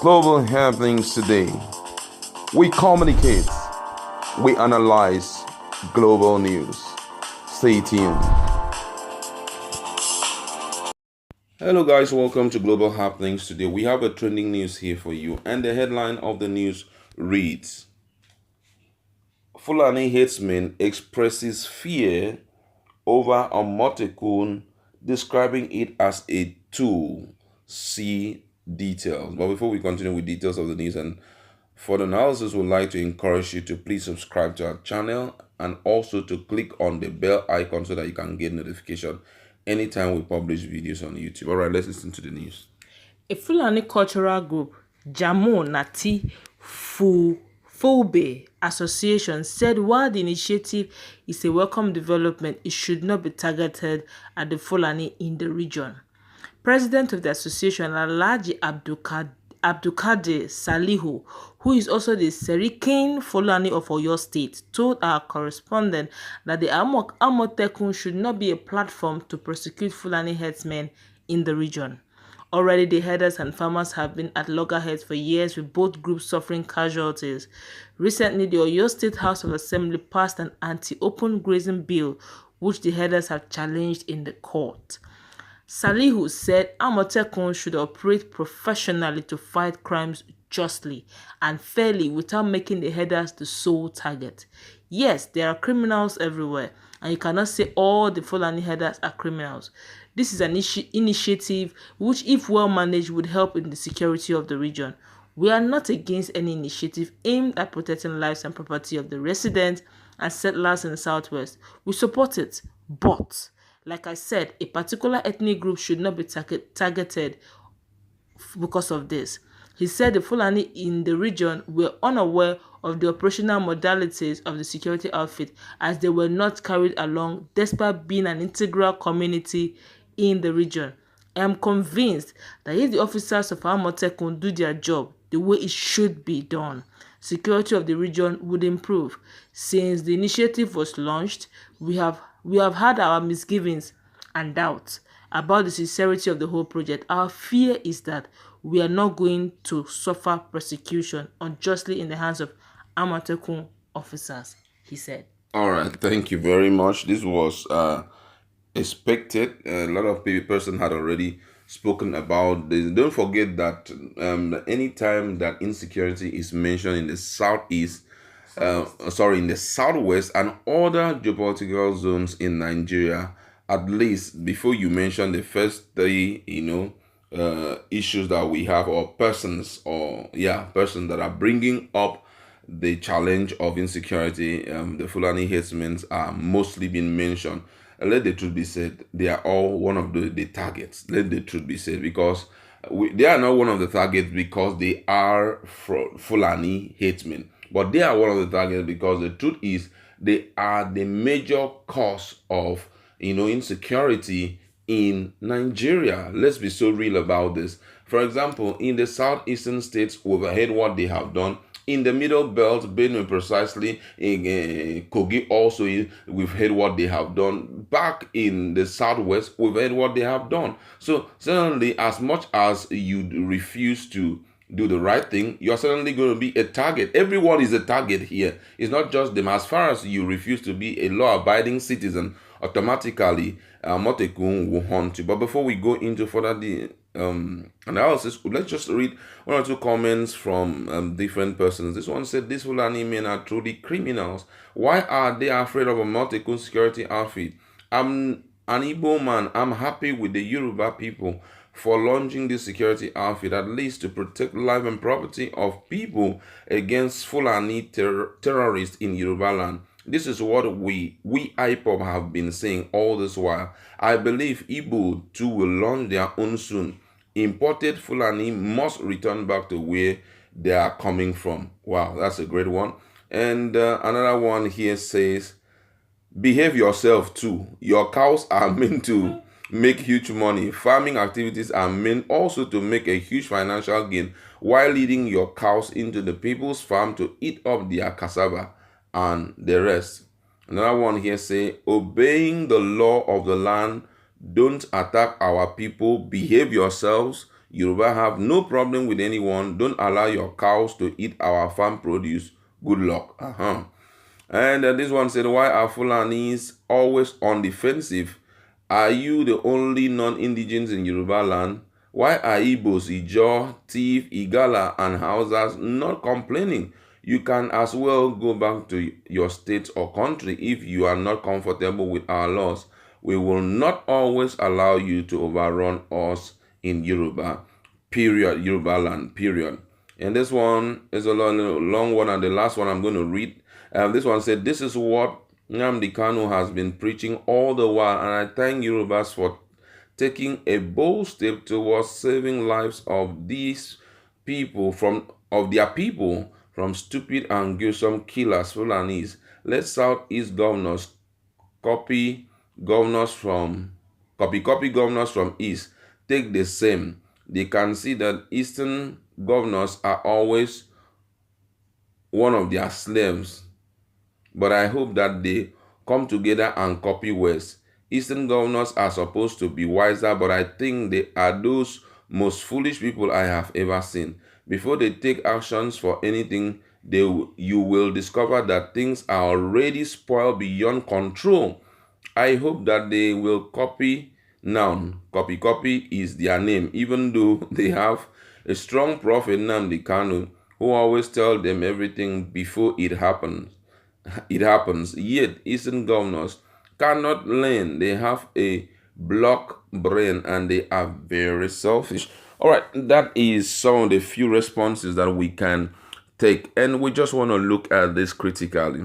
Global happenings today. We communicate, we analyze global news. Stay tuned. Hello, guys, welcome to Global Happenings. Today we have a trending news here for you, and the headline of the news reads: Fulani Herdsmen expresses fear over Amotekun, describing it as a tool. See details. But before we continue with details of the news and further analysis, we'd like to encourage you to please subscribe to our channel and also to click on the bell icon so that you can get notification anytime we publish videos on YouTube. All right, let's listen to the news. A Fulani cultural group, Jamo Nati Fobe Association, said while the initiative is a welcome development, it should not be targeted at the Fulani in the region. President of the association, Alhaji Abdulkadir Salihu, who is also the Serikin Fulani of Oyo State, told our correspondent that the Amotekun should not be a platform to prosecute Fulani herdsmen in the region. Already, the herders and farmers have been at loggerheads for years, with both groups suffering casualties. Recently, the Oyo State House of Assembly passed an anti-open grazing bill, which the herders have challenged in the court. Salihu said Amotekun should operate professionally to fight crimes justly and fairly without making the herders the sole target. Yes, there are criminals everywhere, and you cannot say all the Fulani herders are criminals. This is an initiative which, if well managed, would help in the security of the region. We are not against any initiative aimed at protecting lives and property of the residents and settlers in the southwest. We support it, but like I said, a particular ethnic group should not be targeted because of this. He said the Fulani in the region were unaware of the operational modalities of the security outfit, as they were not carried along despite being an integral community in the region. I am convinced that if the officers of Amotekun do their job the way it should be done, security of the region would improve. Since the initiative was launched, we have had our misgivings and doubts about the sincerity of the whole project. Our fear is that we are not going to suffer persecution unjustly in the hands of Amotekun officers, he said. All right, thank you very much. This was expected. A lot of person had already spoken about this. Don't forget that anytime that insecurity is mentioned in the southeast, in the southwest and other geopolitical zones in Nigeria, at least before you mention the first three, issues that we have, or persons that are bringing up the challenge of insecurity, the Fulani herdsmen are mostly being mentioned. Let the truth be said, they are all one of the targets. Let the truth be said, because they are not one of the targets because they are Fulani herdsmen, but they are one of the targets because the truth is they are the major cause of insecurity in Nigeria. Let's be so real about this. For example, in the southeastern states, we've heard what they have done. In the middle belt, Benue precisely, in Kogi also, we've heard what they have done. Back in the southwest, we've heard what they have done. So certainly, as much as you refuse to do the right thing, you're certainly going to be a target. Everyone is a target here. It's not just them. As far as you refuse to be a law-abiding citizen, automatically Amotekun will hunt you. But before we go into further analysis, let's just read one or two comments from different persons. This one said, "These Fulani men are truly criminals. Why are they afraid of a Amotekun security outfit? I'm an Igbo man. I'm happy with the Yoruba people for launching this security outfit, at least to protect life and property of people against Fulani terrorists in Yoruba land. This is what we IPOB have been saying all this while. I believe Igbo too will launch their own soon. Imported Fulani must return back to where they are coming from." Wow, that's a great one. And another one here says, "Behave yourself too. Your cows are meant to make huge money. Farming activities are meant also to make a huge financial gain while leading your cows into the people's farm to eat up their cassava and the rest." Another one here say, "Obeying the law of the land. Don't attack our people. Behave yourselves. Yoruba have no problem with anyone. Don't allow your cows to eat our farm produce. Good luck. And this one said, why are Fulanis always on defensive? Are you the only non-indigens in Yoruba land? Why are Igbos, Ijaw, Tiv, Igala, and Hausas not complaining? You can as well go back to your state or country if you are not comfortable with our laws. We will not always allow you to overrun us in Yoruba, period, Yoruba land, period. And this one is a long one, and the last one I'm going to read. This one said, this is what Nnamdi Kanu has been preaching all the while, and I thank Yorubas for taking a bold step towards saving lives of these people of their people from stupid and gruesome killers, Fulanis. Let Southeast governors copy copy governors from East take the same. They can see that Eastern governors are always one of their slaves. But I hope that they come together and copy West. Eastern governors are supposed to be wiser, but I think they are those most foolish people I have ever seen. Before they take actions for anything, you will discover that things are already spoiled beyond control. I hope that they will copy now. Copy is their name, even though they have a strong prophet, Nnamdi Kanu, who always tells them everything before it happens. Yet Eastern governors cannot learn. They have a block brain and they are very selfish. All right, that is some of the few responses that we can take, and we just want to look at this critically.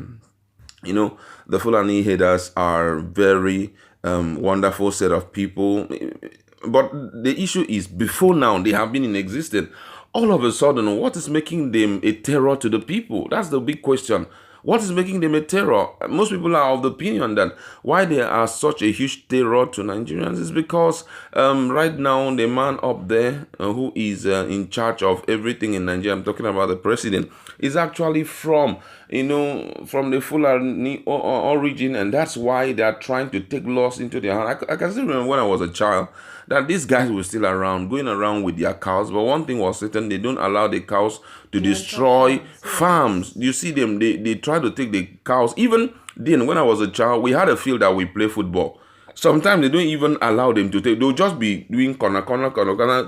The Fulani herders are very wonderful set of people, but the issue is, before now they have been in existence. All of a sudden, what is making them a terror to the people? That's the big question. What is making them a terror? Most people are of the opinion that why they are such a huge terror to Nigerians is because right now the man up there who is in charge of everything in Nigeria, I'm talking about the president, is actually from the Fulani origin, and that's why they are trying to take laws into their hand. I can still remember when I was a child that these guys were still around, going around with their cows. But one thing was certain, they don't allow the cows to destroy farms. You see them, they try to take the cows. Even then, when I was a child, we had a field that we play football. Sometimes they don't even allow them to take. They'll just be doing corner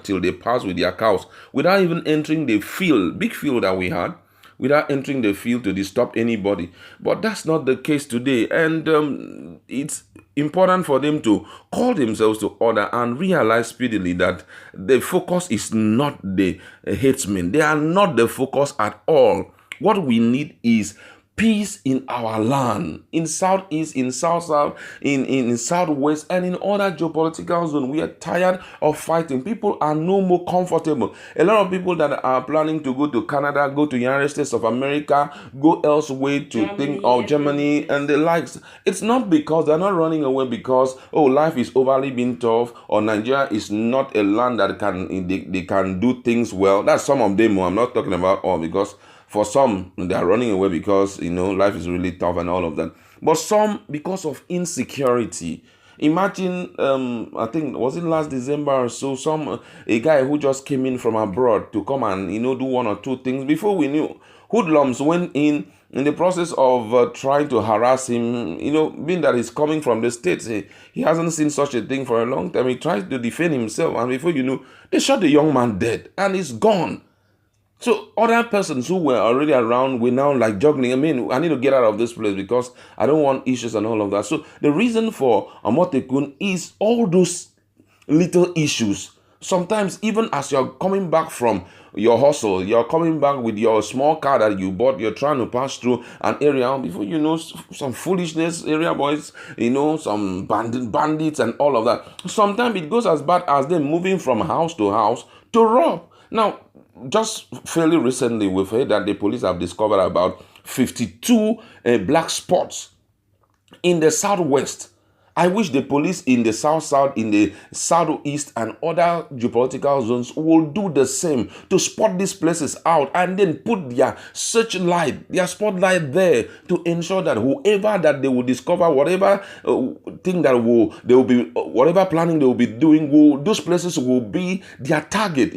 till they pass with their cows without even entering the field, big field that we had, without entering the field to disturb anybody. But that's not the case today. And it's important for them to call themselves to order and realize speedily that the focus is not the herdsmen. They are not the focus at all. What we need is peace in our land, in southeast, in south, in southwest, and in other geopolitical zones. We are tired of fighting. People are no more comfortable. A lot of people that are planning to go to Canada, go to United States of America, go elsewhere to think of Germany and the likes. It's not because they're not running away because life is overly being tough, or Nigeria is not a land that they can do things well. That's some of them. I'm not talking about all, because for some, they are running away because, life is really tough and all of that. But some, because of insecurity. Imagine, I think, was it last December or so, a guy who just came in from abroad to come and, do one or two things. Before we knew, hoodlums went in the process of trying to harass him, being that he's coming from the States. He hasn't seen such a thing for a long time. He tries to defend himself, and before you know, they shot the young man dead, and he's gone. So other persons who were already around were now like juggling. I need to get out of this place because I don't want issues and all of that. So the reason for Amotekun is all those little issues. Sometimes even as you're coming back from your hustle, you're coming back with your small car that you bought, you're trying to pass through an area, before you know, some foolishness, area boys, some bandits and all of that. Sometimes it goes as bad as them moving from house to house to rob. Now, just fairly recently, we've heard that the police have discovered about 52 black spots in the southwest. I wish the police in the south, in the southeast, and other geopolitical zones will do the same to spot these places out and then put their searchlight, their spotlight there to ensure that whoever that they will discover, whatever thing that they will be, whatever planning they will be doing, those places will be their target.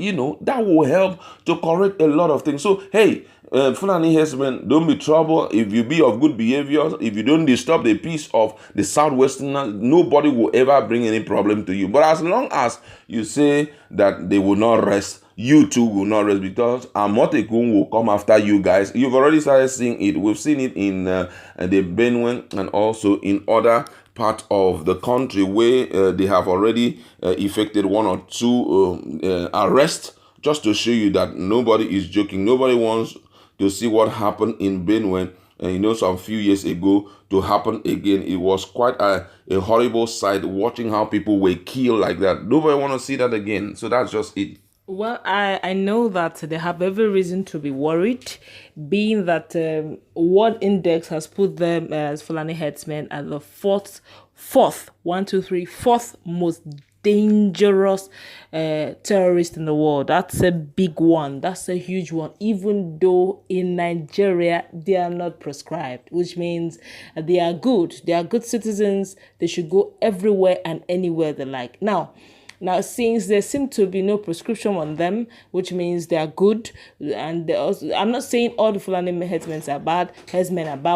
That will help to correct a lot of things. So hey, Fulani Herdsmen, don't be trouble. If you be of good behavior, if you don't disturb the peace of the southwesterners, nobody will ever bring any problem to you. But as long as you say that they will not rest, you too will not rest, because Amotekun will come after you guys. You've already started seeing it. We've seen it in the Benue and also in other part of the country where they have already effected one or two arrests, just to show you that nobody is joking. Nobody wants to see what happened in Benue, some few years ago, to happen again. It was quite a horrible sight watching how people were killed like that. Nobody want to see that again. So that's just it. Well, I know that they have every reason to be worried, being that World Index has put them as Fulani Herdsmen at the fourth most dangerous terrorist in the world. That's a big one. That's a huge one. Even though in Nigeria they are not prescribed, which means they are good. They are good citizens. They should go everywhere and anywhere they like. Now, since there seems to be no prescription on them, which means they are good, and also, I'm not saying all the Fulani herdsmen are bad,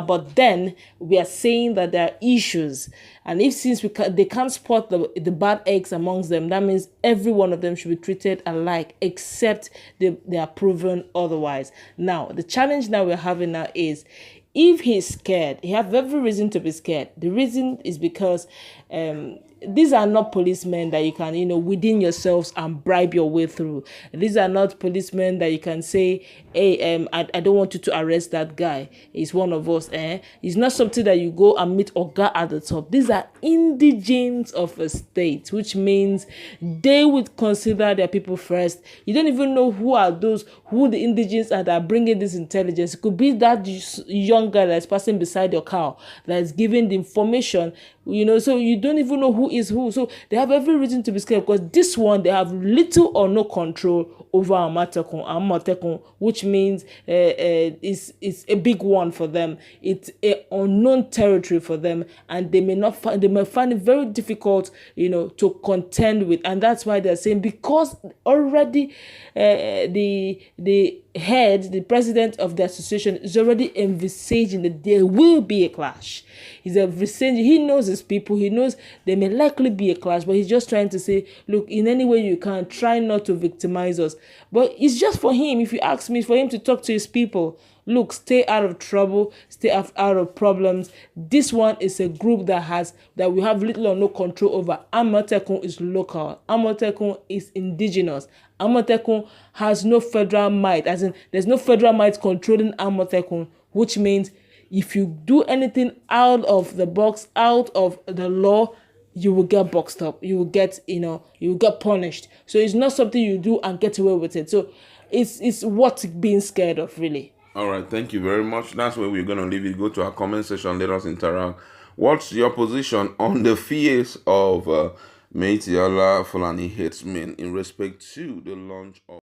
but then we are saying that there are issues, and since they can't spot the bad eggs amongst them, that means every one of them should be treated alike, except they are proven otherwise. Now, the challenge now we're having now is, if he's scared, he have every reason to be scared. The reason is because these are not policemen that you can, within yourselves and bribe your way through. These are not policemen that you can say, hey, I don't want you to arrest that guy. He's one of us. It's not something that you go and meet Oga at the top. These are indigents of a state, which means they would consider their people first. You don't even know who the indigents are that are bringing this intelligence. It could be that young guy that's passing beside your car that is giving the information, so you don't even know who is who. So they have every reason to be scared, because this one, they have little or no control over Amotekun, which means it's a big one for them. It's an unknown territory for them, and they may find it very difficult, to contend with. And that's why they're saying, because already the president of the association is already envisaging that there will be a clash. He knows his people, he knows there may likely be a clash, but he's just trying to say, look, in any way you can, try not to victimize us. But it's just for him, if you ask me, for him to talk to his people. Look, stay out of trouble, stay out of problems. This one is a group that we have little or no control over. Amotekun is local. Amotekun is indigenous. Amotekun has no federal might, as in there's no federal might controlling Amotekun, which means if you do anything out of the box, out of the law, you will get boxed up. You will get, you will get punished. So it's not something you do and get away with it. So it's what being scared of, really. All right, thank you very much. That's where we're going to leave it. Go to our comment section, let us interact. What's your position on the fears of Meitiala Fulani Herdsmen in respect to the launch of